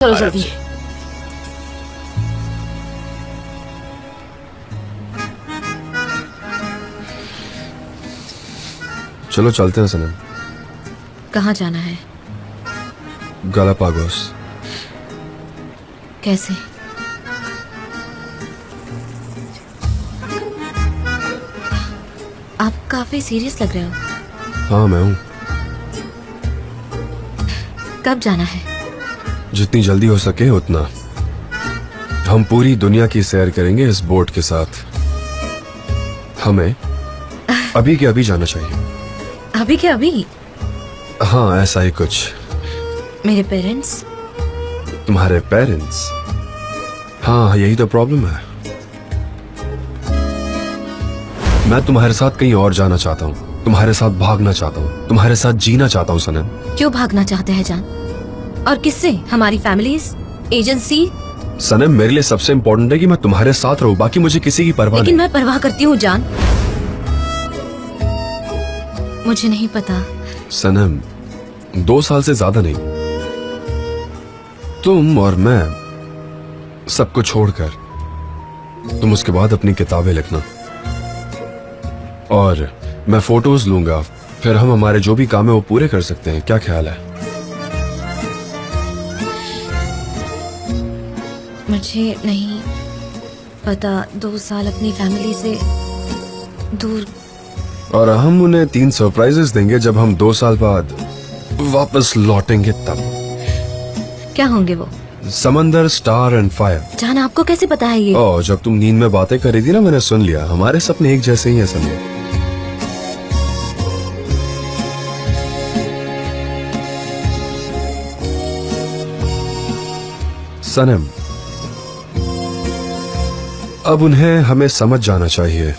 चलो जल्दी। चलो चलते हैं सनम। कहाँ जाना है? गालापागोस। कैसे? आप काफी सीरियस लग रहे हो। हाँ मैं हूँ। कब जाना है? जितनी जल्दी हो सके उतना। हम पूरी दुनिया की सैर करेंगे इस बोट के साथ। हमें अभी के अभी जाना चाहिए। अभी के अभी? हाँ ऐसा ही कुछ। मेरे पेरेंट्स? तुम्हारे पेरेंट्स? हाँ यही तो प्रॉब्लम है। मैं तुम्हारे साथ कहीं और जाना चाहता हूँ, तुम्हारे साथ भागना चाहता हूँ, तुम्हारे साथ जीना चाहता हूँ सनम। क्यों भागना चाहते हैं जान? और किससे? हमारी फैमिलीज, एजेंसी? सनम मेरे लिए सबसे इम्पोर्टेंट है कि मैं तुम्हारे साथ रहूं, बाकी मुझे किसी की परवाह नहीं। लेकिन मैं परवाह करती हूँ जान। मुझे नहीं पता। सनम 2 साल से ज्यादा नहीं। तुम और मैं सबको छोड़कर तुम उसके बाद अपनी किताबें लिखना और मैं फोटोज लूंगा, फिर हम हमारे जो भी काम है वो पूरे कर सकते हैं। क्या ख्याल है? मुझे नहीं पता। 2 साल अपनी फैमिली से दूर। और हम उन्हें 3 सरप्राइजेस देंगे जब हम 2 साल बाद वापस लौटेंगे तब। क्या होंगे वो? समंदर, स्टार एंड फायर। जान आपको कैसे पता है ये? ओह जब तुम नींद में बातें कर रही थी ना, मैंने सुन लिया। हमारे सपने एक जैसे ही हैं सनम। सनम अब उन्हें हमें समझ जाना चाहिए।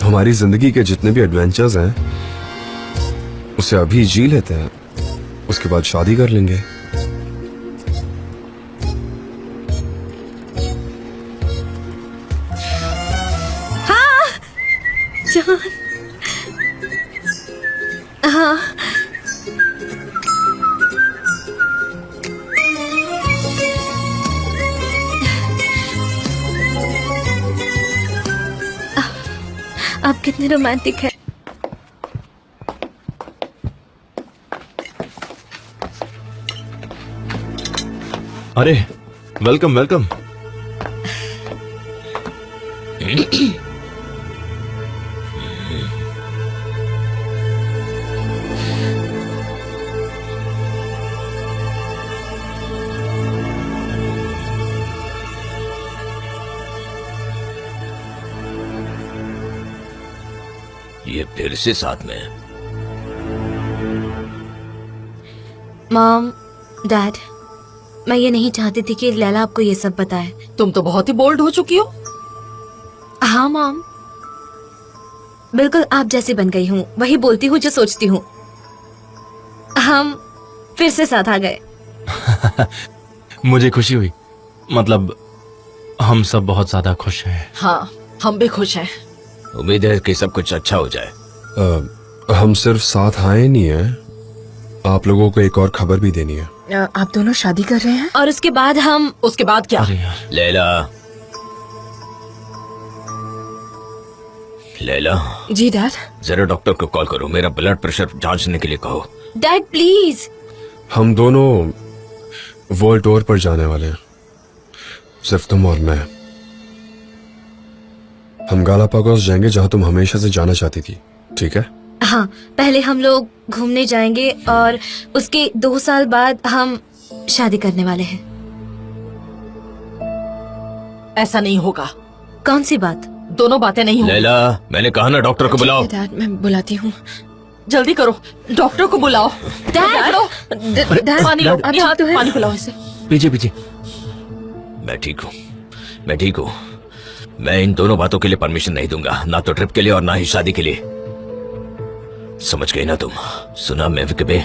हमारी जिंदगी के जितने भी एडवेंचर्स हैं उसे अभी जी लेते हैं, उसके बाद शादी कर लेंगे। हाँ जान। हाँ आप कितने रोमांटिक हैं। अरे वेलकम वेलकम। ये फिर से साथ में? मॉम, डैड, मैं ये नहीं चाहती थी कि लैला आपको ये सब बताए। तुम तो बहुत ही बोल्ड हो चुकी हो। हाँ मॉम, बिल्कुल आप जैसी बन गई हूँ। वही बोलती हूँ जो सोचती हूँ। हम फिर से साथ आ गए। मुझे खुशी हुई। मतलब हम सब बहुत ज्यादा खुश हैं। हाँ हम भी खुश हैं। उम्मीद है कि सब कुछ अच्छा हो जाए। हम सिर्फ साथ आए नहीं है, आप लोगों को एक और खबर भी देनी है। आप दोनों शादी कर रहे हैं? और उसके बाद हम। उसके बाद क्या? अरे यार लैला, लैला जी डैड। जरा डॉक्टर को कॉल करो, मेरा ब्लड प्रेशर जांचने के लिए कहो। Dad please. हम दोनों वर्ल्ड टूर पर जाने वाले हैं, सिर्फ तुम और मैं। हम गालापागोस जाएंगे जहां तुम हमेशा से जाना चाहती थी, ठीक है? हाँ, पहले हम लोग घूमने जाएंगे और उसके 2 साल बाद हम शादी करने वाले हैं। ऐसा नहीं होगा। कौन सी बात? दोनों बातें नहीं होंगी। लैला मैंने कहा ना डॉक्टर को बुलाओ। डैड मैं बुलाती हूँ। जल्दी करो, डॉक्टर को बुलाओ। डैड, डैड पानी लो, डैड, यहाँ तो है। पानी पिलाओ इसे। पीछे पीछे। मैं ठीक हूँ, मैं ठीक हूँ। मैं इन दोनों बातों के लिए परमिशन नहीं दूंगा, ना तो ट्रिप के लिए और ना ही शादी के लिए। समझ गई ना तुम? सुना मेविकबे?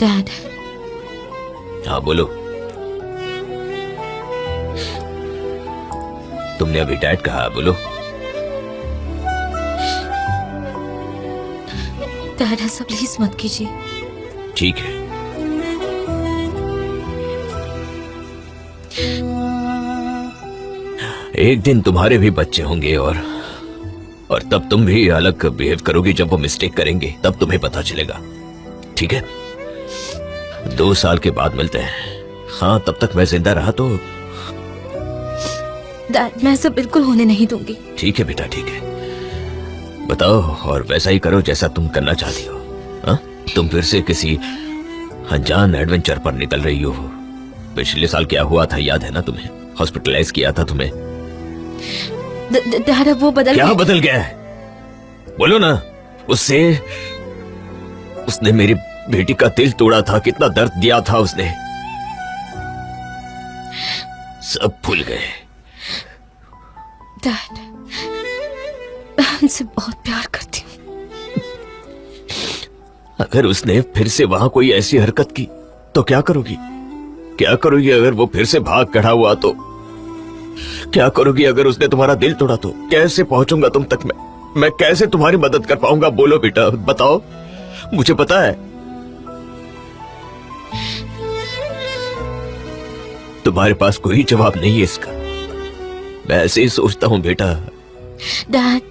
डैड, हाँ बोलो। तुमने अभी डैड कहा, बोलो। डैड ऐसा प्लीज मत कीजिए। ठीक है, एक दिन तुम्हारे भी बच्चे होंगे और तब तुम भी अलग बिहेव करोगी। जब वो मिस्टेक करेंगे तब तुम्हें पता चलेगा, ठीक है? 2 साल के बाद मिलते हैं। हाँ, तब तक मैं जिंदा रहा तो डैड, मैं ऐसा बिल्कुल होने नहीं दूंगी। ठीक है बेटा, ठीक है। बताओ, और वैसा ही करो जैसा तुम करना चाहती हो। हाँ, तुम फिर से किसी अनजान एडवेंचर पर निकल रही हो। पिछले साल क्या हुआ था याद है ना तुम्हें? हॉस्पिटलाइज किया था तुम्हें। डैड, अब वो बदल क्या गए। बदल गया है? बोलो ना। उसने मेरी बेटी का दिल तोड़ा था, कितना दर्द दिया था उसने। सब भूल गए। डैड, मैं उनसे बहुत प्यार करती हूँ। अगर उसने फिर से वहां कोई ऐसी हरकत की तो क्या करोगी? क्या करोगी अगर वो फिर से भाग खड़ा हुआ तो? क्या करोगी अगर उसने तुम्हारा दिल तोड़ा तो? कैसे पहुंचूंगा तुम तक मैं कैसे तुम्हारी मदद कर पाऊंगा? बोलो बेटा, बताओ, मुझे पता है तुम्हारे पास कोई जवाब नहीं है इसका। मैं ऐसे ही सोचता हूं बेटा। डैड,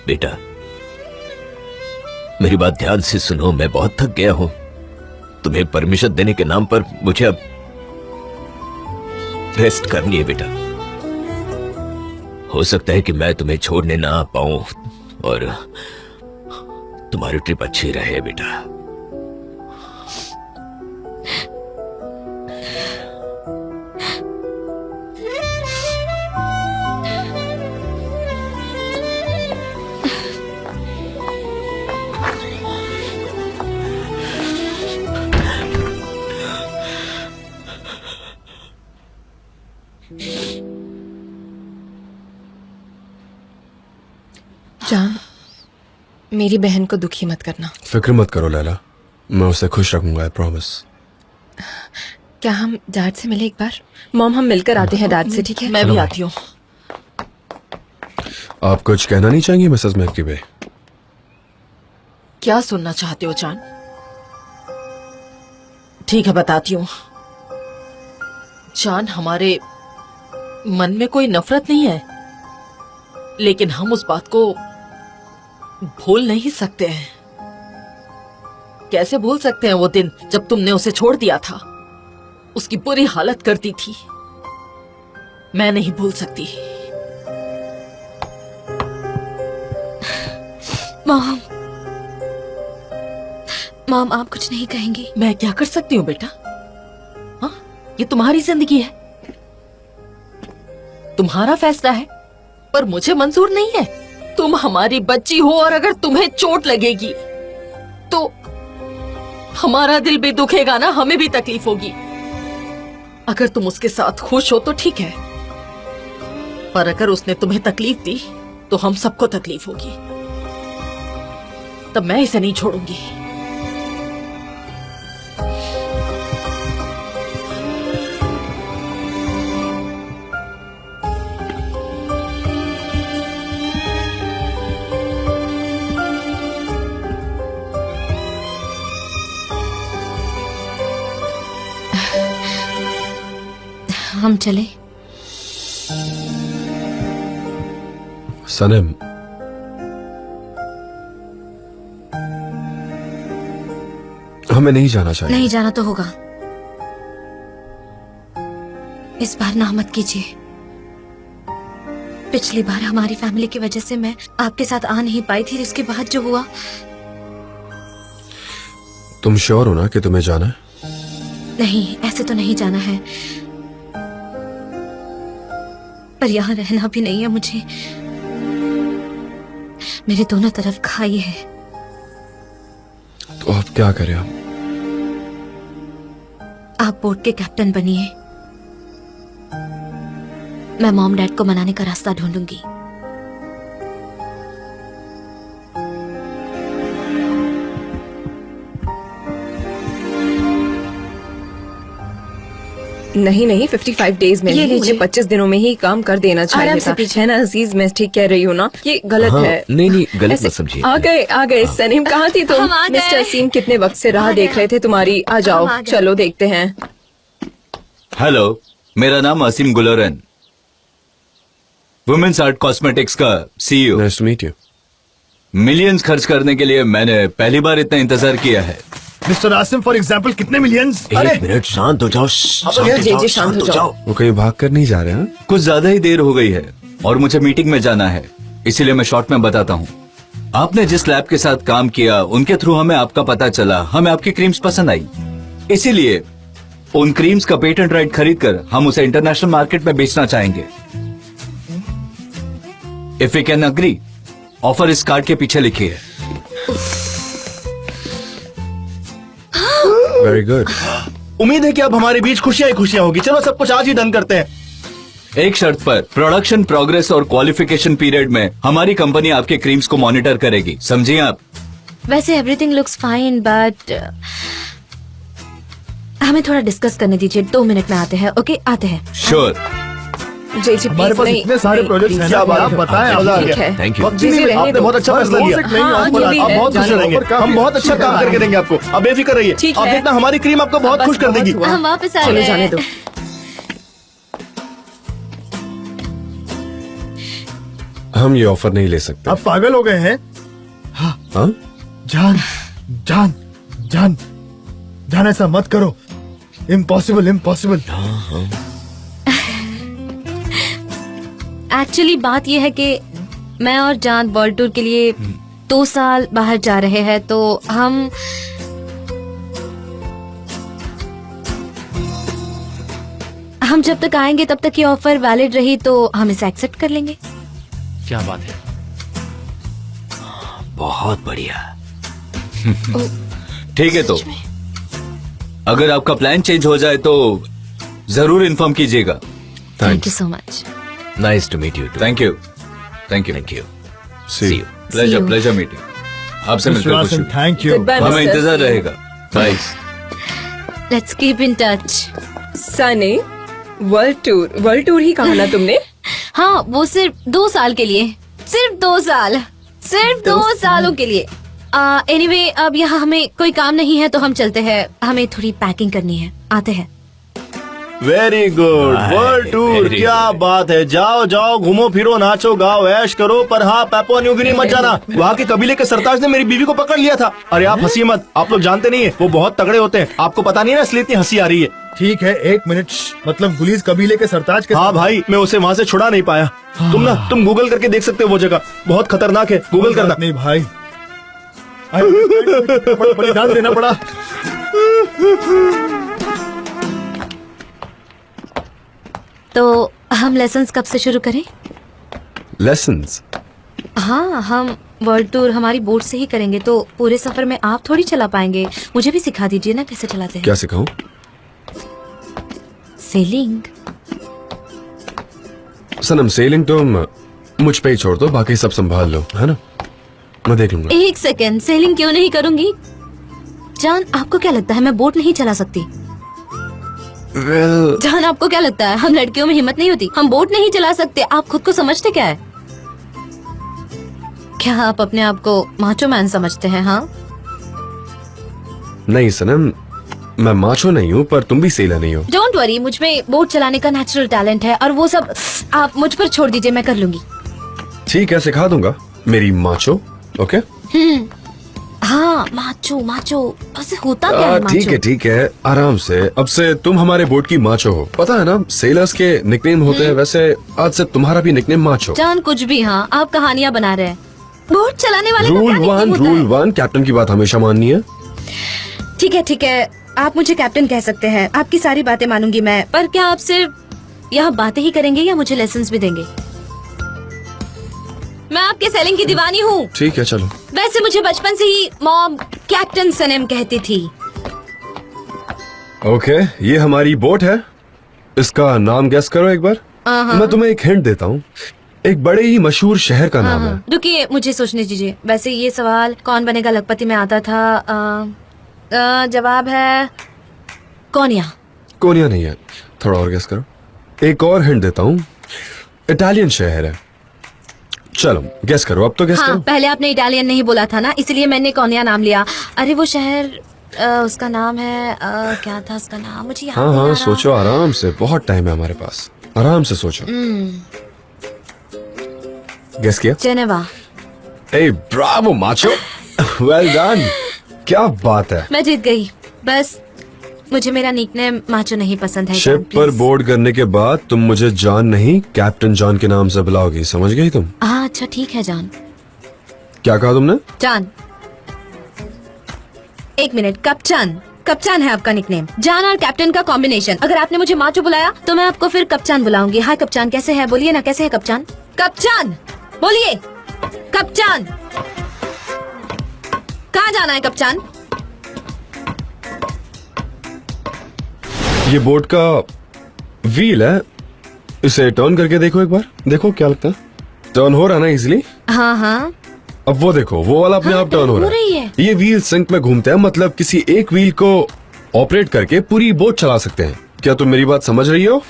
बेटा मेरी बात ध्यान से सुनो, मैं बहुत थक गया हूं। तुम्हें परमिशन देने के नाम पर मुझे अब रेस्ट करनी है बेटा। हो सकता है कि मैं तुम्हें छोड़ने ना आ पाऊं और तुम्हारी ट्रिप अच्छी रहे बेटा। जान, मेरी बहन को दुखी मत करना। फिक्र मत करो लैला, मैं उसे खुश रखूंगा, आई प्रॉमिस। क्या हम डैड से मिले एक बार? मॉम, हम मिलकर आते हैं डैड से, ठीक है? मैं भी आती हूँ। आप कुछ कहना नहीं चाहेंगी मिसेस मैक्रीवे? क्या सुनना चाहते हो जान? ठीक है, बताती हूँ। जान, हमारे मन में कोई नफरत नहीं है, लेकिन हम उस बात को भूल नहीं सकते हैं। कैसे भूल सकते हैं वो दिन जब तुमने उसे छोड़ दिया था? उसकी बुरी हालत कर दी थी। मैं नहीं भूल सकती। मॉम, मॉम आप कुछ नहीं कहेंगी? मैं क्या कर सकती हूँ बेटा? हाँ, ये तुम्हारी जिंदगी है, तुम्हारा फैसला है, पर मुझे मंजूर नहीं है। तुम हमारी बच्ची हो और अगर तुम्हें चोट लगेगी तो हमारा दिल भी दुखेगा ना, हमें भी तकलीफ होगी। अगर तुम उसके साथ खुश हो तो ठीक है, पर अगर उसने तुम्हें तकलीफ दी तो हम सबको तकलीफ होगी। तब मैं इसे नहीं छोड़ूंगी। हम चले? सनम, हमें नहीं जाना चाहिए। नहीं जाना तो होगा। इस बार ना मत कीजिए। पिछली बार हमारी फैमिली की वजह से मैं आपके साथ आ नहीं पाई थी, इसके बाद जो हुआ। तुम श्योर हो ना कि तुम्हें जाना है? नहीं, ऐसे तो नहीं जाना है, पर यहाँ रहना भी नहीं है मुझे। मेरे दोनों तरफ खाई है। तो आप क्या करें? आप बोट के कैप्टन बनिए, मैं मॉम डैड को मनाने का रास्ता ढूंढूंगी। नहीं नहीं 55 डेज में ये नहीं, लीजिए। मुझे 25 दिनों में ही काम कर देना चाहिए आराम से था। पीछिए। है ना अजीज, मैं ठीक कह रही हूँ ना, ये गलत हाँ, है। नहीं गलत ऐसे- मत समझिए। आ गए सनीम, कहाँ थी तुम? हम आ गए। मिस्टर असीम कितने वक्त से राह देख रहे थे तुम्हारी। आ जाओ, हम आ गए। चलो देखते हैं। हेलो, मेरा नाम Aseem Guloran, women's art cosmetics का CEO. Nice to meet you. Millions खर्च करने के लिए मैंने पहली बार इतना इंतजार किया है। मिस्टर आसिम फॉर एग्जाम्पल कितने मिलियंस? एक मिनट, शांत हो जाओ। जी, शांत हो जाओ। वो कहीं भाग कर नहीं जा रहे हैं? कुछ ज्यादा ही देर हो गई है और मुझे मीटिंग में जाना है, इसीलिए मैं शॉर्ट में बताता हूँ। आपने जिस लैब के साथ काम किया उनके थ्रू हमें आपका पता चला, हमें आपकी क्रीम्स पसंद आई, इसीलिए उन क्रीम्स का पेटेंट राइट खरीद कर हम उसे इंटरनेशनल मार्केट में बेचना चाहेंगे। If you can agree, offer इस कार्ड के पीछे लिखी है। Very good. उम्मीद है कि अब हमारे बीच खुशियां ही खुशियां होगी। चलो सब कुछ आज ही डन करते हैं। एक शर्त पर, प्रोडक्शन प्रोग्रेस और क्वालिफिकेशन पीरियड में हमारी कंपनी आपके क्रीम्स को मॉनिटर करेगी, समझिए आप? वैसे एवरीथिंग लुक्स फाइन बट हमें थोड़ा डिस्कस करने दीजिए। 2 मिनट में आते हैं। ओके, आते हैं। श्योर। जी जी, हमारे please, पास नहीं, इतने सारे नहीं, प्रोजेक्ट्स हैं ना, आप बताएं। ठीक है। Thank you. वक्त ही नहीं जी, मिला। रहने आपने दो। बहुत अच्छा फैसला लिया। हाँ, ये भी आप है, बहुत खुश जाने रहेंगे। दो। हम बहुत अच्छा काम करके देंगे आपको। आप बेफिक्र रहिए। ठीक आप है। देखना, हमारी क्रीम आपको बहुत बस खुश कर देगी। हुआ। हम वापस आ चलो गए। जाने दो। हम ये ऑफर नहीं ले सकते। आप पागल हो गए हैं? हाँ? जान जान जान जान, ऐसा मत करो। Impossible impossible. एक्चुअली बात यह है कि मैं और जान वर्ल्ड टूर के लिए 2 साल बाहर जा रहे हैं, तो हम जब तक आएंगे तब तक ये ऑफर वैलिड रही तो हम इसे एक्सेप्ट कर लेंगे। क्या बात है? बहुत बढ़िया। ठीक है, तो अगर आपका प्लान चेंज हो जाए तो जरूर इन्फॉर्म कीजिएगा। Thank you so much. Nice to meet you. Thank you. Thank you. Thank you. See you. Pleasure you. Pleasure meeting आपसे मिस्टर मिलकर खुशी आसिम, हुई। Thank you. Goodbye, हमें Mr. इंतजार Asim. रहेगा। Bye. Let's keep in touch. Sunny, world tour ही कहा ना तुमने? हाँ, वो सिर्फ 2 साल के लिए। सिर्फ 2 साल। सिर्फ 2 सालों के लिए। एनीवे, अब यहाँ हमें कोई काम नहीं है तो हम चलते हैं। हमें थोड़ी पैकिंग करनी है। आते हैं। Very good. World tour, very क्या बात है। जाओ जाओ, घूमो फिरो, नाचो गाओ, ऐश करो, पर हाँ, पैपुआ न्यू गिनी मत जाना। वहाँ के कबीले के सरताज ने मेरी बीवी को पकड़ लिया था। अरे आप हंसी मत, आप लोग जानते नहीं है, वो बहुत तगड़े होते हैं। आपको पता नहीं है ना, इसलिए इतनी हंसी आ रही है। ठीक है, 1 मिनट। मतलब गुलीज कबीले के सरताज के? हाँ भाई, मैं उसे वहाँ से छुड़ा नहीं पाया। तुम गूगल करके देख सकते हो, वो जगह बहुत खतरनाक है। गूगल करना। नहीं भाई, बलिदान देना पड़ा। तो हम लेसन्स कब से शुरू करें? लेसन्स? हाँ, हम वर्ल्ड टूर हमारी बोट से ही करेंगे, तो पूरे सफर में आप थोड़ी चला पाएंगे। मुझे भी सिखा दीजिए ना कैसे चलाते हैं। क्या सिखाऊं? सेलिंग। सनम, सेलिंग तुम मुझ पे ही छोड़ दो, बाकी सब संभाल लो, है ना? मैं देख लूंगा। 1 सेकेंड, सेलिंग क्यों नहीं करूंगी? जान, आपको क्या लगता है मैं बोट नहीं चला सकती? Well, जान, आपको क्या लगता है हम लड़कियों में हिम्मत नहीं होती? हम बोट नहीं चला सकते? आप खुद को समझते क्या है? क्या आप अपने आप को माचो मैन समझते हैं? हाँ, नहीं सनम, मैं माचो नहीं हूँ, पर तुम भी सेला नहीं हो। डोंट वरी, मुझ में बोट चलाने का नेचुरल टैलेंट है और वो सब आप मुझ पर छोड़ दीजिए, मैं कर लूंगी। ठीक है, सिखा दूंगा। मेरी माचो, ओके? हाँ, माचो माचो ऐसे होता क्या है? ठीक है माचो ठीक है, आराम से। अब से तुम हमारे बोट की माचो हो, पता है ना? सेलर्स के निकनेम होते हैं, वैसे आज से तुम्हारा भी निकनेम माचो। जान, कुछ भी। हाँ, आप कहानियां बना रहे हैं। बोट चलाने वाले का क्या nickname होता है? रूल 1, कैप्टन की बात हमेशा माननी है। ठीक है, आप मुझे कैप्टन कह सकते हैं। आपकी सारी बातें मानूंगी मैं, पर क्या आप सिर्फ यहाँ बातें ही करेंगे या मुझे लेसन्स भी देंगे? मैं आपके सेलिंग की दीवानी हूँ। ठीक है, चलो। वैसे मुझे बचपन से ही मॉम कैप्टन सनम कहती थी। ओके, ये हमारी बोट है। इसका नाम गेस करो एक बार। मैं तुम्हें एक हिंट देता हूँ। एक बड़े ही मशहूर शहर का नाम है। रुकिए, मुझे सोचने दीजिए। वैसे ये सवाल कौन बनेगा लखपति में आता था। जवाब है कोनिया। कोनिया नहीं है, थोड़ा और गेस करो। एक और हिंट देता हूँ, इटालियन शहर है। चलो गेस करो, अब तो गेस हाँ, करो। पहले आपने इटालियन नहीं बोला था ना, इसलिए मैंने कोनिया नाम लिया। अरे वो शहर उसका नाम है क्या था उसका नाम, मुझे याद हाँ नहीं आ हाँ, रहा। सोचो आराम से, बहुत टाइम है हमारे पास, आराम से सोचो। गेस किया? जेनेवा। ए ब्रावो माचो, वेल डन, क्या बात है। मैं जीत गई। बस मुझे मेरा निकनेम माचो नहीं पसंद है। शिप पर बोर्ड करने के बाद तुम मुझे जॉन नहीं, कैप्टन जॉन के नाम से बुलाओगी, समझ गई तुम? हाँ अच्छा ठीक है जॉन। क्या कहा तुमने? जॉन। एक मिनट, कप्तान। कप्तान है आपका निकनेम। जॉन और कैप्टन का कॉम्बिनेशन। अगर आपने मुझे माचो बुलाया तो मैं आपको फिर कप्तान बुलाऊंगी। हाय कप्तान, कैसे है? बोलिए ना, कैसे है कप्तान? कप्तान बोलिए। कप्तान कहाँ जाना है कप्तान? ये बोट का व्हील है, इसे टर्न करके देखो एक बार, देखो क्या लगता है। टर्न हो रहा है ना इजीली? हाँ हाँ। अब वो देखो, वो वाला अपने हाँ, आप टर्न हो रहा रही है। है। ये व्हील सिंक में घूमते हैं, मतलब किसी एक व्हील को ऑपरेट करके पूरी बोट चला सकते हैं। क्या तुम मेरी बात समझ रही हो?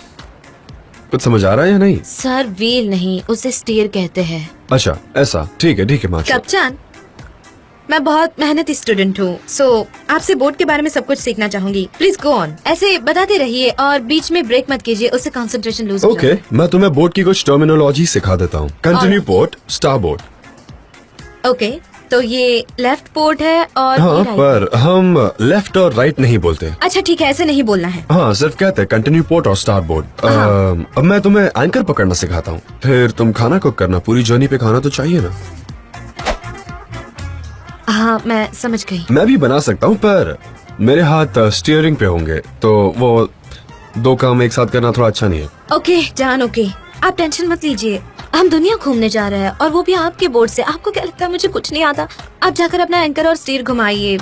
कुछ समझ आ रहा है या नहीं? सर व्हील नहीं, उसे स्टीयर कहते हैं। अच्छा ऐसा, ठीक है माचो। कप्तान, मैं बहुत मेहनती स्टूडेंट हूँ, सो आपसे बोर्ड के बारे में सब कुछ सीखना चाहूंगी। प्लीज गो ऑन, ऐसे बताते रहिए और बीच में ब्रेक मत कीजिए, उससे कंसंट्रेशन लूज हो ओके, मैं तुम्हें बोट की कुछ टर्मिनोलॉजी सिखा देता हूँ। Continue port, star board. Okay, तो ये लेफ्ट पोर्ट है और हाँ, ये राइट। पर हम लेफ्ट और राइट नहीं बोलते। अच्छा ठीक है, ऐसे नहीं बोलना है। हाँ, सिर्फ कहते हैं कंटिन्यू पोर्ट और स्टार बोर्ड। अब मैं तुम्हें एंकर पकड़ना सिखाता हूँ, फिर तुम खाना कुक करना। पूरी जर्नी पे खाना तो चाहिए ना। हाँ मैं समझ गई। मैं भी बना सकता हूँ, पर मेरे हाथ स्टीयरिंग पे होंगे, तो वो दो काम एक साथ करना थोड़ा अच्छा नहीं है। ओके जान, ओके आप टेंशन मत लीजिए। हम दुनिया घूमने जा रहे हैं और वो भी आपके बोर्ड से। आपको क्या लगता है मुझे कुछ नहीं आता? आप जाकर अपना एंकर और स्टीयर घुमाइए,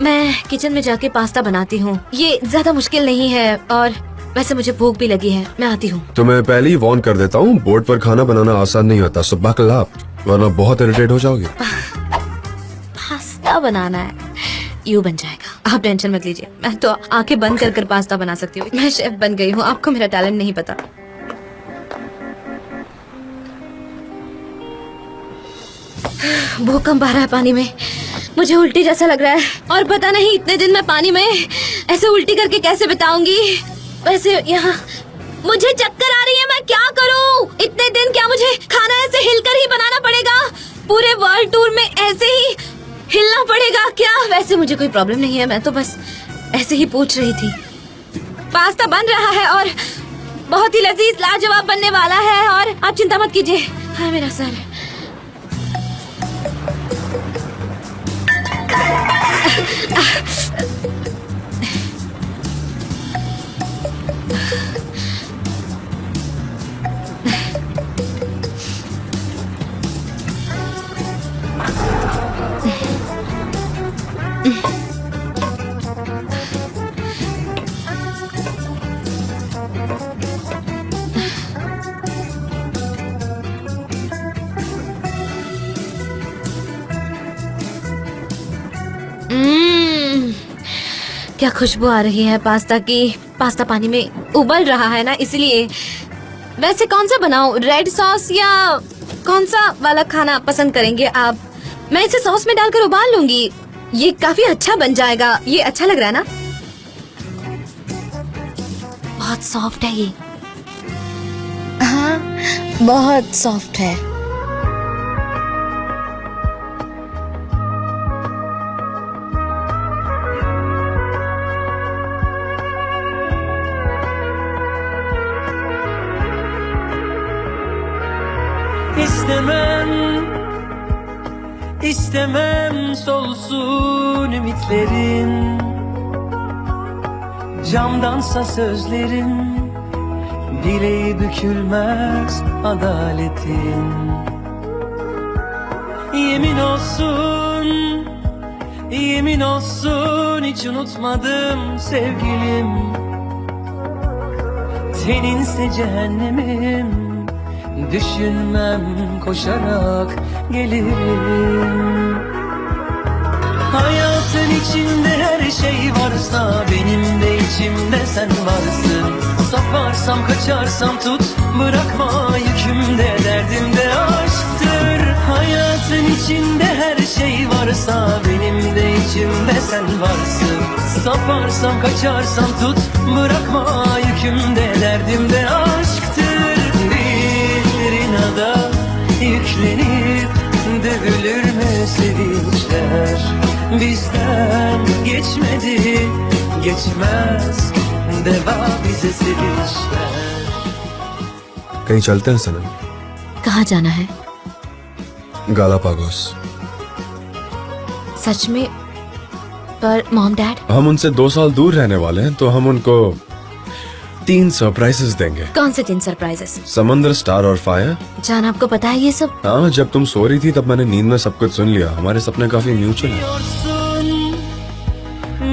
मैं किचन में जाके पास्ता बनाती हूँ। ये ज्यादा मुश्किल नहीं है और वैसे मुझे भूख भी लगी है, मैं आती हूँ। तो मैं पहले ही वार्न कर देता हूँ, बोर्ड पर खाना बनाना आसान नहीं होता, सो बकल अप, वरना बहुत इरिटेट हो जाओगे। पास्ता बनाना है, यूं बन जाएगा, आप टेंशन मत लीजिए। मैं तो आंखें बंद कर कर पास्ता बना सकती हूँ। मैं शेफ बन गई हूँ, आपको मेरा टैलेंट नहीं पता। भूकंप आ रहा है पानी में, मुझे उल्टी जैसा लग रहा है और पता नहीं इतने दिन मैं पानी में ऐसे उल्टी करके कैसे बिताऊंगी। वैसे यहाँ मुझे चक्कर आ रही है, मैं क्या करूँ? इतने दिन क्या मुझे खाना ऐसे हिलकर ही बनाना पड़ेगा? पूरे वर्ल्ड टूर में ऐसे ही हिलना पड़ेगा क्या? वैसे मुझे कोई प्रॉब्लम नहीं है, मैं तो बस ऐसे ही पूछ रही थी। पास्ता बन रहा है और बहुत ही लजीज लाजवाब बनने वाला है और आप चिंता मत कीजिए। हाँ मेरा सर। क्या खुशबू आ रही है पास्ता की। पास्ता पानी में उबल रहा है ना, इसलिए। वैसे कौन सा बनाऊं, रेड सॉस या कौन सा वाला खाना पसंद करेंगे आप? मैं इसे सॉस में डालकर उबाल लूंगी, ये काफी अच्छा बन जाएगा। ये अच्छा लग रहा है ना? बहुत सॉफ्ट है ये। हाँ बहुत सॉफ्ट है। İstemem solsun ümitlerin, camdansa sözlerin, bileği bükülmez adaletin. Yemin olsun, yemin olsun hiç unutmadım sevgilim. Seninse cehennemim, düşünmem koşarak gelirim. Hayatın içinde her şey varsa benim de içimde sen varsın. Saparsam kaçarsam tut, bırakma yükümde, derdimde aşktır. Hayatın içinde her şey varsa benim de içimde sen varsın. Saparsam kaçarsam tut, bırakma yükümde, derdimde aşktır. Bir inada yüklenip dövülür mü sevinçler? Bizden geçmedi, geçmez deva bize sevinçler. कहीं चलते हैं सनम? कहाँ जाना है? Galapagos. सच में? पर mom dad? हम उनसे 2 साल दूर रहने वाले हैं तो हम उनको 3 सरप्राइजेस देंगे। कौन से 3 सरप्राइजेस? समंदर, स्टार और फायर। जान आपको पता है ये सब? हाँ, जब तुम सो रही थी तब मैंने नींद में सब कुछ सुन लिया। हमारे सपने काफी म्यूचुअल हैं।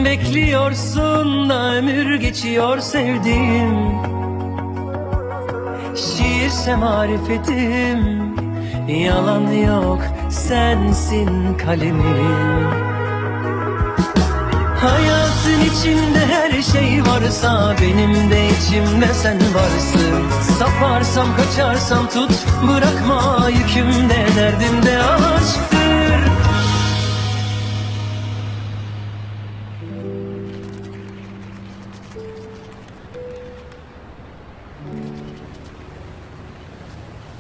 Bekliyorsun da ömür geçiyor sevdiğim. Şiirse marifetim, yalan yok sensin kalemim. Hayatın içinde her şey varsa benim de içimde sen varsın. Saparsam kaçarsam tut, bırakma yükümde, derdimde aşktır.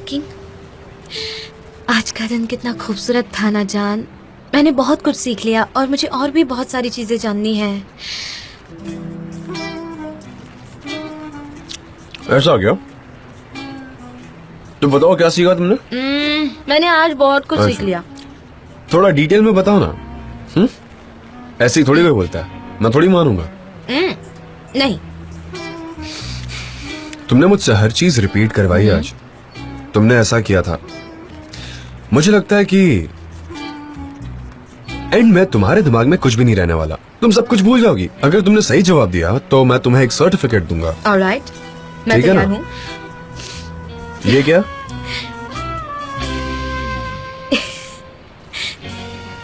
King, आज का दिन कितना खूबसूरत था ना जान। मैंने बहुत कुछ सीख लिया और मुझे और भी बहुत सारी चीजें जाननी है। ऐसा क्या? तो बताओ क्या सीखा तुमने? मैंने आज बहुत कुछ सीख लिया। थोड़ा डिटेल में बताओ ना। ऐसे ही थोड़ी कोई बोलता है, मैं थोड़ी मानूंगा। नहीं, तुमने मुझसे हर चीज रिपीट करवाई आज। तुमने ऐसा किया था। मुझे लगता है कि एंड में तुम्हारे दिमाग में कुछ भी नहीं रहने वाला। तुम सब कुछ भूल जाओगी। अगर तुमने सही जवाब दिया तो मैं तुम्हें एक सर्टिफिकेट दूंगा। ऑलराइट, मैं ठीक है तैयार ना? हूँ। ये क्या?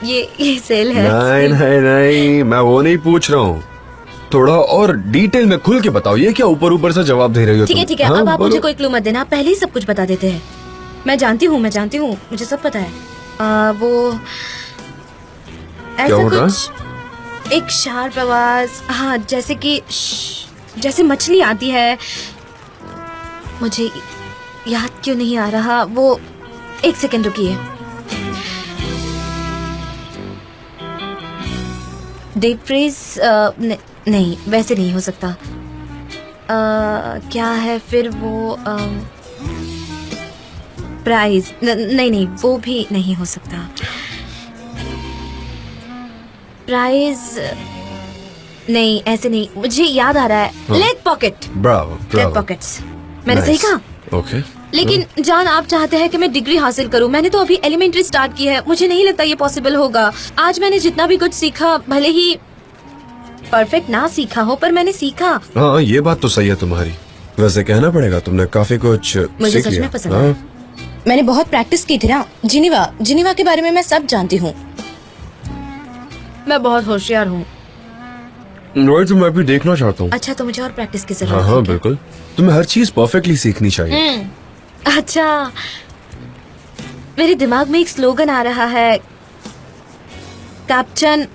ये सेल है। नहीं नहीं नहीं, मैं वो नहीं पूछ रहा हूँ। थोड़ा और डिटेल में खुल के बताओ। ये क्या ऊपर ऊपर से जवाब दे रही हो? ठीक है तुम? ठीक है, हाँ, अब आप बोलो। मुझे कोई क्लू मत देना, आप पहले ही सब कुछ बता देते हैं। मैं जानती हूँ मुझे सब पता है। वो ऐसा हो रहा? कुछ एक शार्प आवाज, हाँ, जैसे कि जैसे मछली आती है। मुझे याद क्यों नहीं आ रहा वो। 1 सेकंड रुकिए। डीप फ्रीज नहीं, वैसे नहीं हो सकता। क्या है फिर वो? प्राइज नहीं, वो भी नहीं हो सकता। प्राइज नहीं, ऐसे नहीं। मुझे याद आ रहा है, leg pocket. Bravo leg Bravo. Pockets. मैंने सही कहा? ओके। लेकिन जान, आप चाहते हैं कि मैं डिग्री हासिल करूं। मैंने तो अभी एलिमेंट्री स्टार्ट की है। मुझे नहीं लगता ये पॉसिबल होगा। आज मैंने जितना भी कुछ सीखा, भले ही परफेक्ट ना सीखा हो, पर मैंने सीखा। हाँ, ये बात तो सही है तुम्हारी। वैसे कहना पड़ेगा, तुमने काफी कुछ मुझे सीख सच लिया। में पसंद हाँ। है। मैंने बहुत प्रैक्टिस की थी ना। जिनीवा के बारे में मैं सब जानती हूँ। मैं बहुत होशियार हूँ। वही तो मैं भी देखना चाहता हूँ। अच्छा, तो मुझे और प्रैक्टिस की हाँ जरूरत हाँ है क्या? बिल्कुल। तुम्हें हर चीज परफेक्टली सीखनी चाहिए। अच्छा, मेरे दिमाग में एक स्लोगन आ रहा है, कैप्टन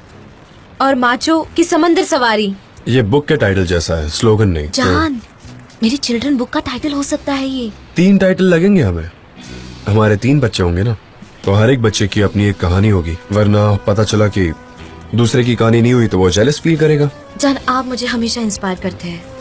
और माचो की समंदर सवारी। ये बुक के टाइटल जैसा है, स्लोगन नहीं। जान, मेरी चिल्ड्रन बुक का टाइटल हो सकता है ये। 3 टाइटल लगेंगे हमें। हमारे 3 बच्चे होंगे ना, तो हर एक बच्चे की अपनी एक कहानी होगी। वरना पता चला कि दूसरे की कहानी नहीं हुई तो वो जेलस फील करेगा। जान, आप मुझे हमेशा इंस्पायर करते हैं।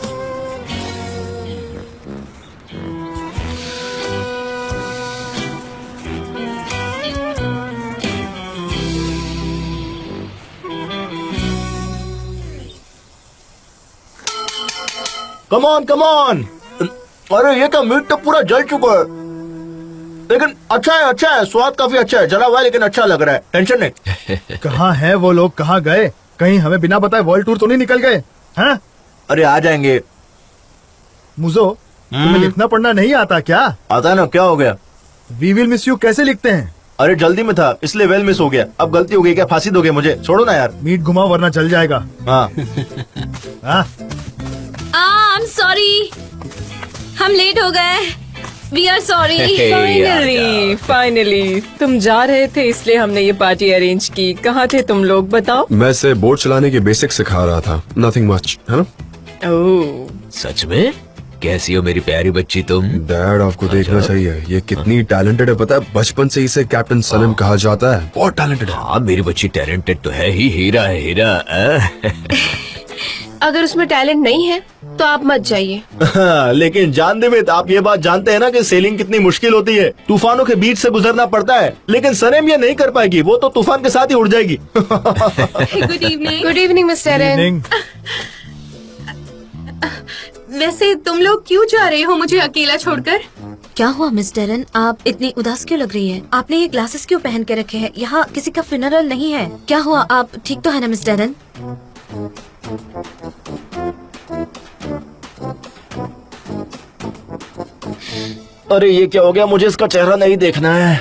Come on. अरे ये क्या, मीट तो पूरा जल चुका है। लेकिन अच्छा है, स्वाद काफी अच्छा है। जला हुआ है लेकिन अच्छा लग रहा है। टेंशन नहीं। कहाँ है वो लोग? कहाँ गए? कहीं हमें बिना बताए वर्ल्ड टूर तो नहीं निकल गए हैं? अरे आ जाएंगे। मुझो, तुम्हें लिखना पढ़ना नहीं आता क्या? आता है ना, क्या हो गया? वी विल मिस यू कैसे लिखते हैं? अरे जल्दी में था इसलिए वेल मिस हो गया। अब गलती हो गई, क्या फांसी दोगे मुझे? छोड़ो ना यार। मीट घुमाओ वरना चल जाएगा। हाँ हाँ आई एम सॉरी, हम लेट हो गए। We are sorry. Finally finally तुम जा रहे थे इसलिए हमने ये पार्टी अरेंज की। कहाँ थे तुम लोग बताओ? मैं से बोट चलाने के बेसिक सिखा रहा था, नथिंग मच, है ना? ओह सच में? कैसी हो मेरी प्यारी बच्ची तुम? डैड आपको देखना चाहिए, ये कितनी टैलेंटेड है पता है? बचपन से इसे कैप्टन सनम कहा जाता है, बहुत टैलेंटेड है। हाँ मेरी बच्ची टैलेंटेड तो है ही, हीरा है हीरा। अगर उसमें टैलेंट नहीं है तो आप मत जाइए। लेकिन जानदेवित, आप ये बात जानते हैं ना कि सेलिंग कितनी मुश्किल होती है। तूफानों के बीच से गुजरना पड़ता है, लेकिन सनम ये नहीं कर पाएगी, वो तो तूफान के साथ ही उड़ जाएगी। Good evening. Good evening mister N. वैसे तुम लोग क्यों जा रहे हो मुझे अकेला छोड़कर? क्या हुआ मिस डेरन, आप इतनी उदास क्यों लग रही हैं? आपने ये ग्लासेस क्यों पहन के रखे हैं? यहाँ किसी का फ्यूनरल नहीं है। क्या हुआ, आप ठीक तो है ना मिस डेरन? अरे ये क्या हो गया? मुझे इसका चेहरा नहीं देखना है।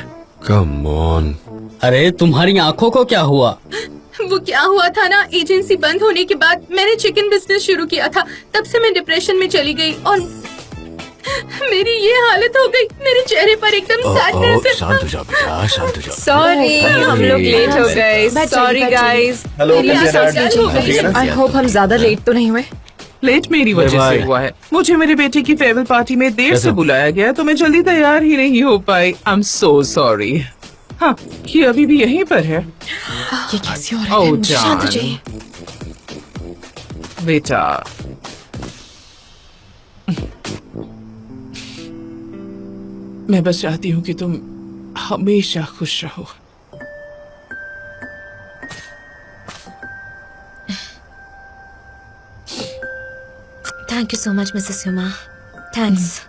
Come on. अरे तुम्हारी आंखों को क्या हुआ? वो क्या हुआ था ना, एजेंसी बंद होने के बाद मैंने चिकन बिजनेस शुरू किया था। तब से मैं डिप्रेशन में चली गई और मेरी ये हालत हो गई। मेरे चेहरे पर एकदम सैडनेस है। शांत हो जाओ बेटा, शांत हो जाओ। सॉरी हम लोग लेट हो गए। Sorry guys. आई होप हम ज्यादा लेट तो नहीं हुए। लेट मेरी वजह से हुआ है। मुझे मेरे बेटे की फेयरवेल पार्टी में देर से बुलाया गया तो मैं जल्दी तैयार ही नहीं हो पाई। I am so sorry. हाँ, ये अभी भी यहीं पर है। ये कैसे हो रहा है? शांत हो जाइए। बेटा मैं बस चाहती हूँ कि तुम हमेशा खुश रहो। Thank you so much Mrs Yuma. Thanks.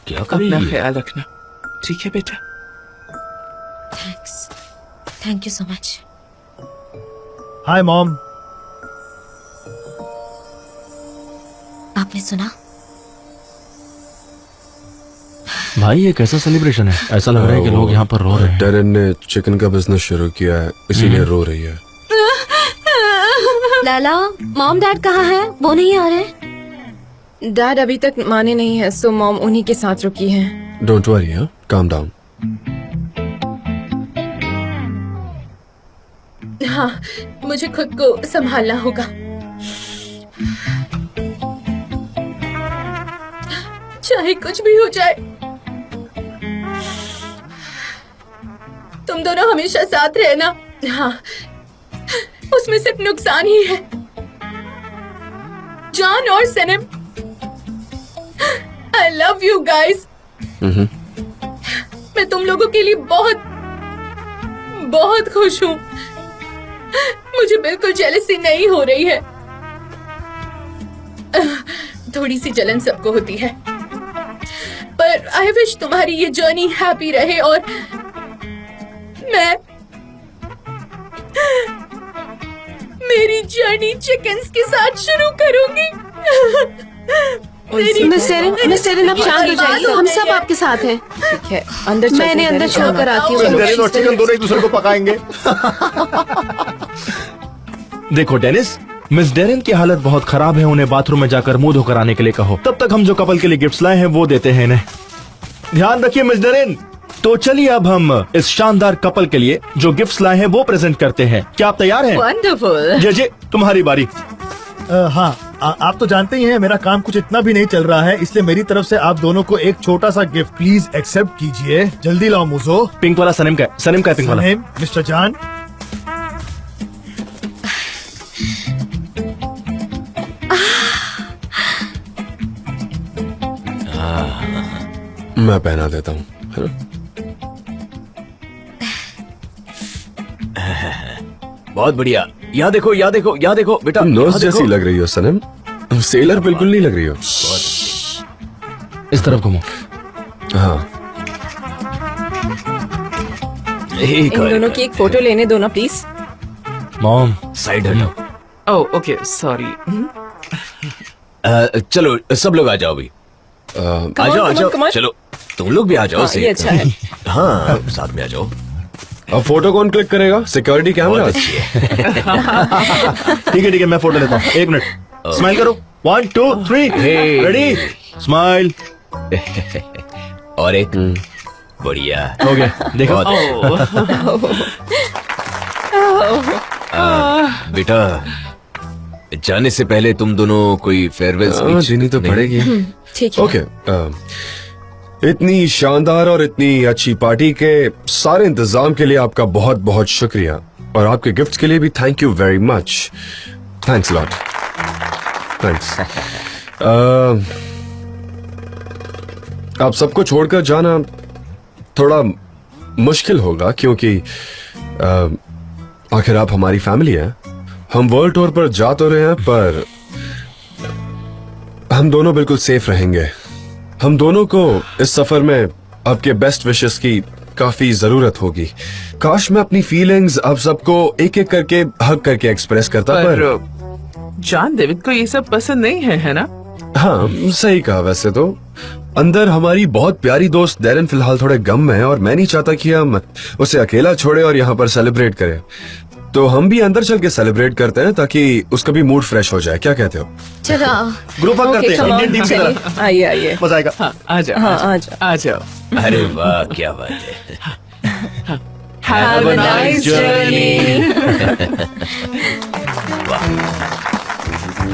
क्या कर रही अपना है? ख्याल रखना, ठीक है बेटा? Thanks. Thank you so much. Hi mom. आपने सुना? भाई ये कैसा सेलिब्रेशन है? ऐसा लग रहा है कि लोग यहाँ पर रो रहे हैं। डेरन ने चिकन का बिजनेस शुरू किया है, इसीलिए रो रही है। लैला, मॉम डैड कहाँ है? वो नहीं आ रहे? डैड अभी तक माने नहीं है, सो मॉम उन्हीं के साथ रुकी है। डोंट वरी, हाँ, काम डाउन। हाँ, मुझे खुद को संभालना होगा। चाहे कुछ भी हो जाए, तुम दोनों हमेशा साथ रहना। हाँ, उसमें सिर्फ नुकसान ही है। जॉन और सनम, आई लव यू गाइस। मैं तुम लोगों के लिए बहुत बहुत खुश हूँ। मुझे बिल्कुल जेलसी नहीं हो रही है। थोड़ी सी जलन सबको होती है, पर आई विश तुम्हारी ये जर्नी हैप्पी रहे और मैं मेरी जर्नी चिकन्स के साथ शुरू करूंगी। मिस्टर एन, आप शांत हो जाइए, हम सब आपके साथ हैं। ठीक है, अंदर मैंने अंदर छोड़कर आती हूँ। डेनिस और चिकन दोनों एक दूसरे को पकाएंगे। देखो डेनिस, मिस डेरेन की हालत बहुत खराब है, उन्हें बाथरूम में जाकर मुंह धोकर आने के लिए कहो। तब तक हम जो कपल के लिए गिफ्ट्स लाए हैं वो देते हैं इन्हें। ध्यान रखिए मिस डेरेन। तो चलिए अब हम इस शानदार कपल के लिए जो गिफ्ट्स लाए हैं वो प्रेजेंट करते हैं। क्या आप तैयार हैं? वंडरफुल। जे तुम्हारी बारी। हाँ, आप तो जानते ही हैं मेरा काम कुछ इतना भी नहीं चल रहा है, इसलिए मेरी तरफ से आप दोनों को एक छोटा सा गिफ्ट प्लीज एक्सेप्ट कीजिए। जल्दी लाओ मुझो। पिंक वाला सनम का है, सनम का है पिंक वाला। सनम, मिस्टर जान। मैं पहना देता हूँ, है ना? बहुत बढ़िया। यहाँ देखो, यहाँ देखो, यहाँ देखो बेटा। तुम नर्स यहाँ जैसी देखो। लग रही हो सनम, तुम सेलर बिल्कुल नहीं लग रही हो। इस तरफ घूमो। हाँ, इन दोनों की एक फोटो लेने दो ना प्लीज। मॉम साइड हटो। Oh okay, sorry. चलो सब लोग आ जाओ अभी। आ जाओ आ जाओ, चलो तुम लोग भी आ जाओ। ये अच्छा है। हाँ साथ में आ जाओ। अब फोटो कौन क्लिक करेगा? Security camera. ठीक है मैं फोटो लेता हूँ। 1 मिनट, स्माइल करो। 1 2 3 रेडी, स्माइल। और एक बढ़िया हो गया, देखो। बेटा जाने से पहले तुम दोनों कोई फेयरवेल स्पीच जीनी तो पड़ेगी। ठीक है। ओके, इतनी शानदार और इतनी अच्छी पार्टी के सारे इंतजाम के लिए आपका बहुत बहुत शुक्रिया, और आपके गिफ्ट्स के लिए भी thank you very much. Thanks lot. Thanks. आप सबको छोड़कर जाना थोड़ा मुश्किल होगा, क्योंकि आखिर आप हमारी फैमिली हैं। हम वर्ल्ड टूर पर जा तो रहे हैं, पर हम दोनों बिल्कुल सेफ रहेंगे। हम दोनों को इस सफर में आपके बेस्ट विशेस की काफी जरूरत होगी। काश मैं अपनी फीलिंग्स आप सबको एक एक करके हक करके एक्सप्रेस करता, पर जॉन डेविड को ये सब पसंद नहीं है ना? हाँ सही कहा। वैसे तो अंदर हमारी बहुत प्यारी दोस्त डैरन फिलहाल थोड़े गम में है, और मैं नहीं चाहता कि हम उसे अकेला छोड़े और यहाँ पर सेलिब्रेट करें। तो हम भी अंदर चल के सेलिब्रेट करते हैं, ताकि उसका भी मूड फ्रेश हो जाए। क्या कहते हो? चलो ग्रुप अप करते हैं इंडियन टीम की तरह। आइए मजा आएगा। हाँ आ जाओ। हाँ आ जाओ। आ जाओ। अरे वाह क्या बात है। Have a nice journey.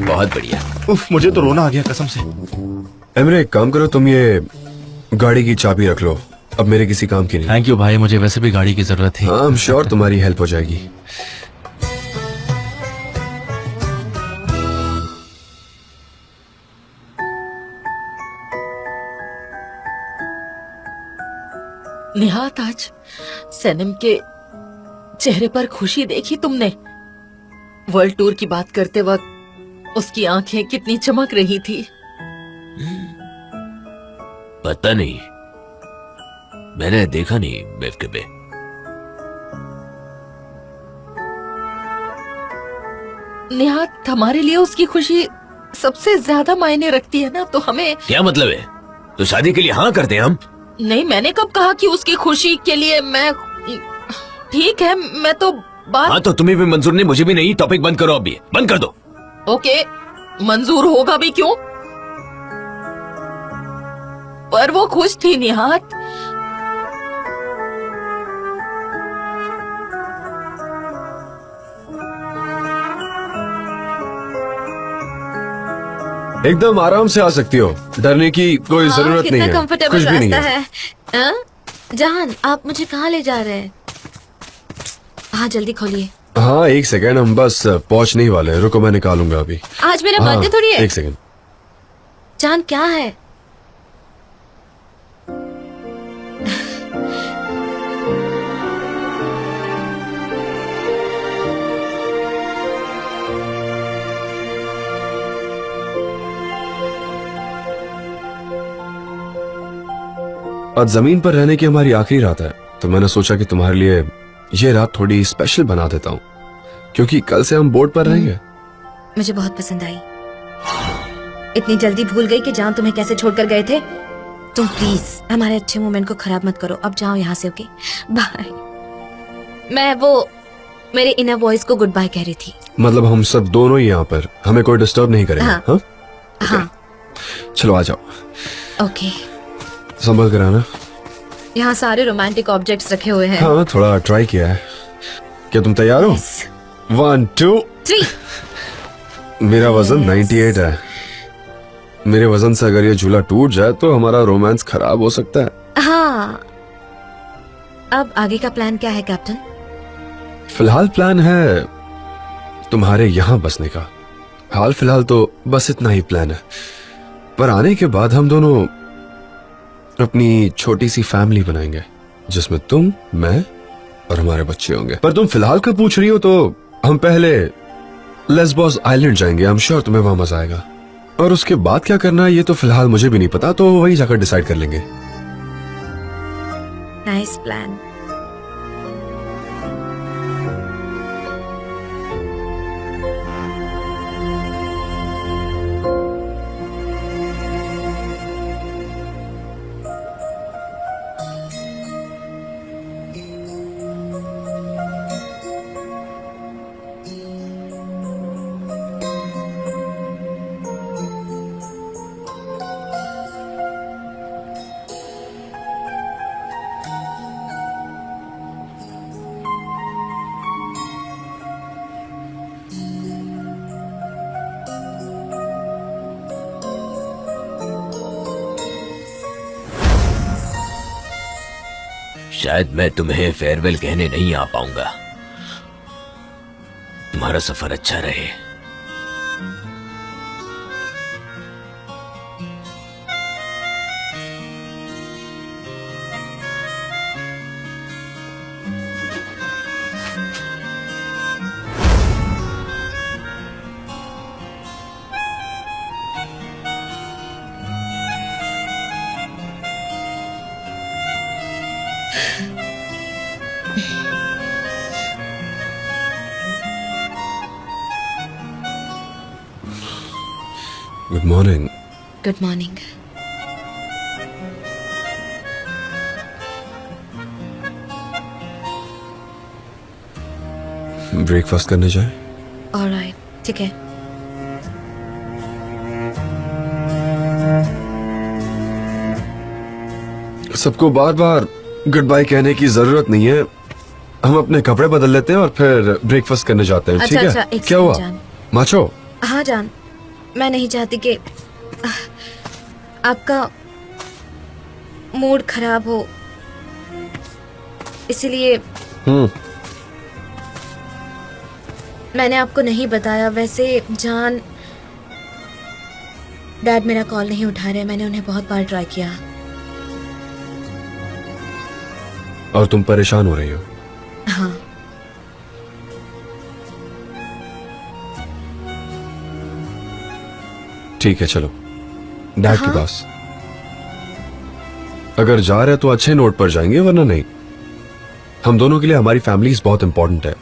बहुत बढ़िया। उफ, मुझे तो रोना आ गया कसम से। एमरे एक काम करो, तुम ये गाड़ी की चाबी रख लो, अब मेरे किसी काम की नहीं। थैंक यू भाई, मुझे वैसे भी गाड़ी की जरूरत थी। आई एम श्योर तुम्हारी हेल्प हो जाएगी। निहात, आज सनम के चेहरे पर खुशी देखी तुमने? वर्ल्ड टूर की बात करते वक्त उसकी आंखें कितनी चमक रही थी। पता नहीं, मैंने देखा नहीं बेवकूफे। निहात, हमारे लिए उसकी खुशी सबसे ज्यादा मायने रखती है ना, तो हमें। क्या मतलब है? तो शादी के लिए हाँ करते हैं हम? नहीं, मैंने कब कहा कि उसकी खुशी के लिए मैं। ठीक है, मैं तो बात। हाँ तो तुम्हें भी मंजूर नहीं, मुझे भी नहीं। टॉपिक बंद करो, अभी बंद कर दो। ओके, मंजूर होगा भी क्यों? पर वो खुश थी निहात। एकदम आराम से आ सकती हो, डरने की कोई जरूरत नहीं है। कंफर्टेबल कुछ भी नहीं रास्ता है। है। जहान, आप मुझे कहाँ ले जा रहे हैं? हाँ जल्दी खोलिए। हाँ 1 सेकेंड, हम बस पहुंचने ही वाले हैं। रुको मैं निकालूंगा अभी। आज मेरा हाँ, बर्थडे थोड़ी है। 1 सेकेंड। जान क्या है? आज जमीन पर रहने की हमारी आखिरी रात है, तो मैंने सोचा कि तुम्हारे लिए ये रात थोड़ी स्पेशल बना देता हूँ, क्योंकि कल से हम बोर्ड पर रहेंगे। मुझे बहुत पसंद आई। इतनी जल्दी भूल गई कि जान तुम्हें कैसे छोड़कर गए थे। तुम प्लीज हमारे अच्छे मोमेंट को खराब मत करो। अब जाओ यहाँ से। Okay bye. मैं वो मेरे इनर वॉइस को गुड बाय कह रही थी। मतलब हम सब दोनों ही यहाँ पर, हमें कोई डिस्टर्ब नहीं करेगा। हाँ। हाँ? हाँ चलो आ जाओ। ओके। संभल कर आना। यहाँ सारे रोमांटिक ऑब्जेक्ट्स रखे हुए हैं। हाँ थोड़ा ट्राई किया है। क्या तुम तैयार हो? 1 2 3। मेरा वजन 98 है। मेरे वजन से अगर ये झूला टूट जाए तो हमारा रोमांस खराब हो सकता है। हाँ, अब आगे का प्लान क्या है कैप्टन? फिलहाल प्लान है तुम्हारे यहाँ बसने का। हाल फिलहाल तो बस इतना ही प्लान है, पर आने के बाद हम दोनों अपनी छोटी सी फैमिली बनाएंगे, जिसमें तुम, मैं और हमारे बच्चे होंगे। पर तुम फिलहाल का पूछ रही हो तो हम पहले लेस्बोस आइलैंड जाएंगे। आई एम श्योर तुम्हें वहां मजा आएगा। और उसके बाद क्या करना है ये तो फिलहाल मुझे भी नहीं पता, तो वहीं जाकर डिसाइड कर लेंगे। Nice plan. शायद मैं तुम्हें फेयरवेल कहने नहीं आ पाऊंगा। तुम्हारा सफर अच्छा रहे। Good morning. Good morning. Breakfast करने जाए? ऑलराइट, ठीक है। सबको बार बार गुड बाय कहने की जरूरत नहीं है। हम अपने कपड़े बदल लेते हैं और फिर ब्रेकफास्ट करने जाते हैं। अच्छा, ठीक अच्छा, है? एक क्या सेकंड हुआ जान। माचो? हाँ जान, मैं नहीं चाहती कि आपका मूड खराब हो, इसलिए मैंने आपको नहीं बताया। वैसे जान, डैड मेरा कॉल नहीं उठा रहे। मैंने उन्हें बहुत बार ट्राई किया। और तुम परेशान हो रही हो? हाँ। ठीक है, चलो डैड के पास। अगर जा रहे तो अच्छे नोट पर जाएंगे, वरना नहीं। हम दोनों के लिए हमारी फैमिलीज बहुत इंपॉर्टेंट है।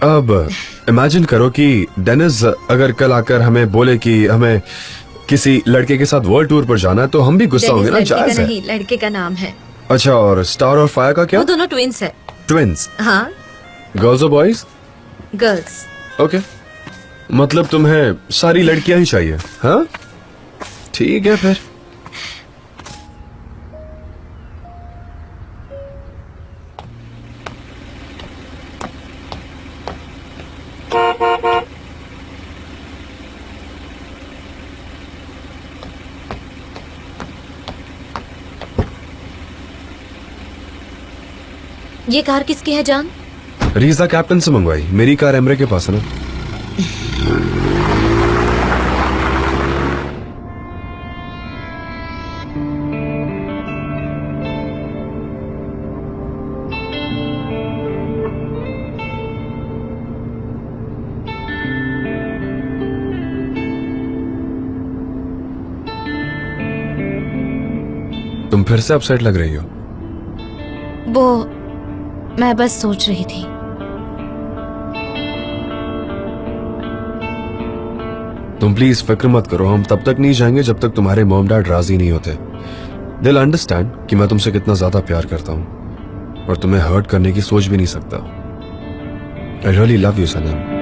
अब इमेजिन करो कि डेनिस अगर कल आकर हमें बोले कि हमें किसी लड़के के साथ वर्ल्ड टूर पर जाना है, तो हम भी गुस्सा होंगे ना। जायज है। नहीं, लड़के का नाम है। अच्छा, और स्टार और फायर का क्या? वो दोनों ट्विंस है। ट्विंस? हाँ। गर्ल्स और बॉयज? गर्ल्स। ओके, मतलब तुम्हें सारी लड़कियां ही चाहिए? हाँ, ठीक है फिर। ये कार किसकी है जान? रीजा कैप्टन से मंगवाई। मेरी कार एमरे के पास है ना। तुम फिर से अपसेट लग रही हो। वो मैं बस सोच रही थी। तुम प्लीज फिक्र मत करो। हम तब तक नहीं जाएंगे जब तक तुम्हारे मॉम डैड राजी नहीं होते। दिल अंडरस्टैंड कि मैं तुमसे कितना ज्यादा प्यार करता हूं और तुम्हें हर्ट करने की सोच भी नहीं सकता। आई रियली लव यू सनम।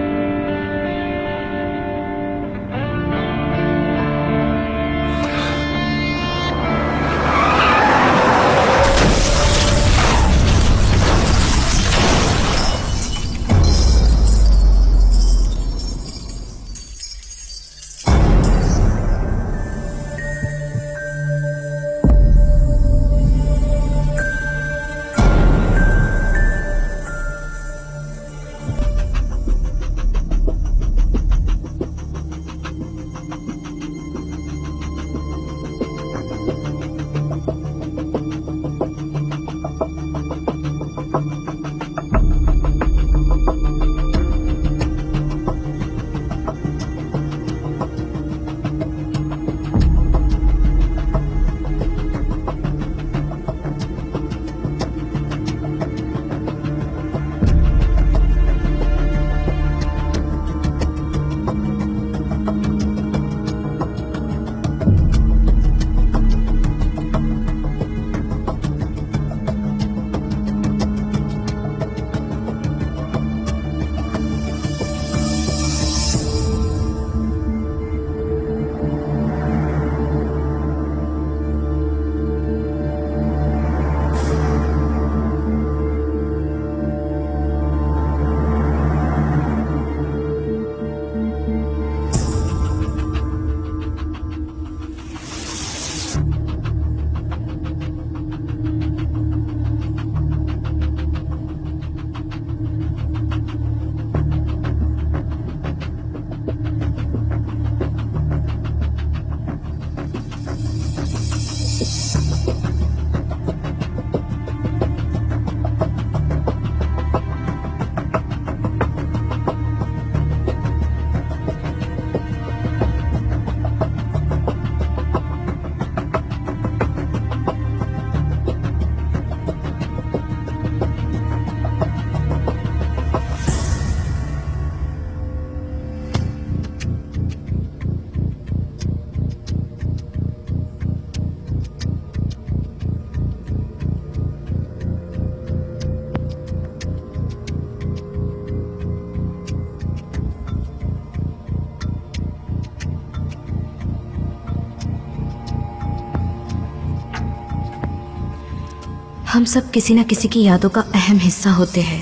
हम सब किसी न किसी की यादों का अहम हिस्सा होते हैं,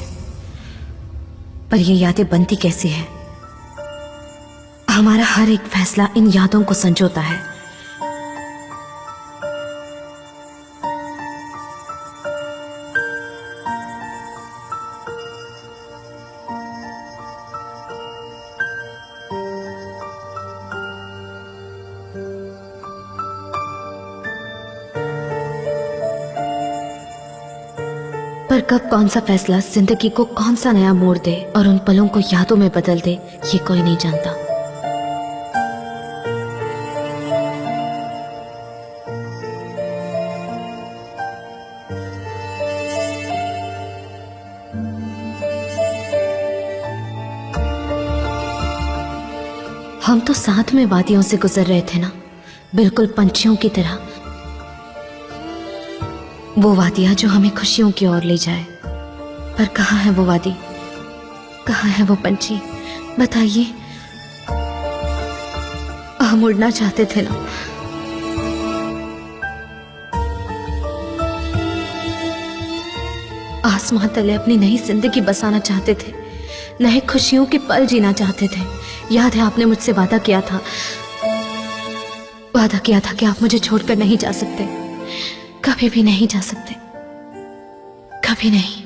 पर ये यादें बनती कैसी है? हमारा हर एक फैसला इन यादों को संजोता है। पर कब कौन सा फैसला जिंदगी को कौन सा नया मोड़ दे और उन पलों को यादों में बदल दे, ये कोई नहीं जानता। हम तो साथ में वादियों से गुजर रहे थे ना, बिल्कुल पंछियों की तरह। वो वादियां जो हमें खुशियों की ओर ले जाए। पर कहाँ है वो वादी, कहाँ है वो पंछी? बताइए। हम उड़ना चाहते थे ना। आसमां तले अपनी नई जिंदगी बसाना चाहते थे, नए खुशियों के पल जीना चाहते थे। याद है आपने मुझसे वादा किया था कि आप मुझे छोड़कर नहीं जा सकते, कभी भी नहीं जा सकते, कभी नहीं।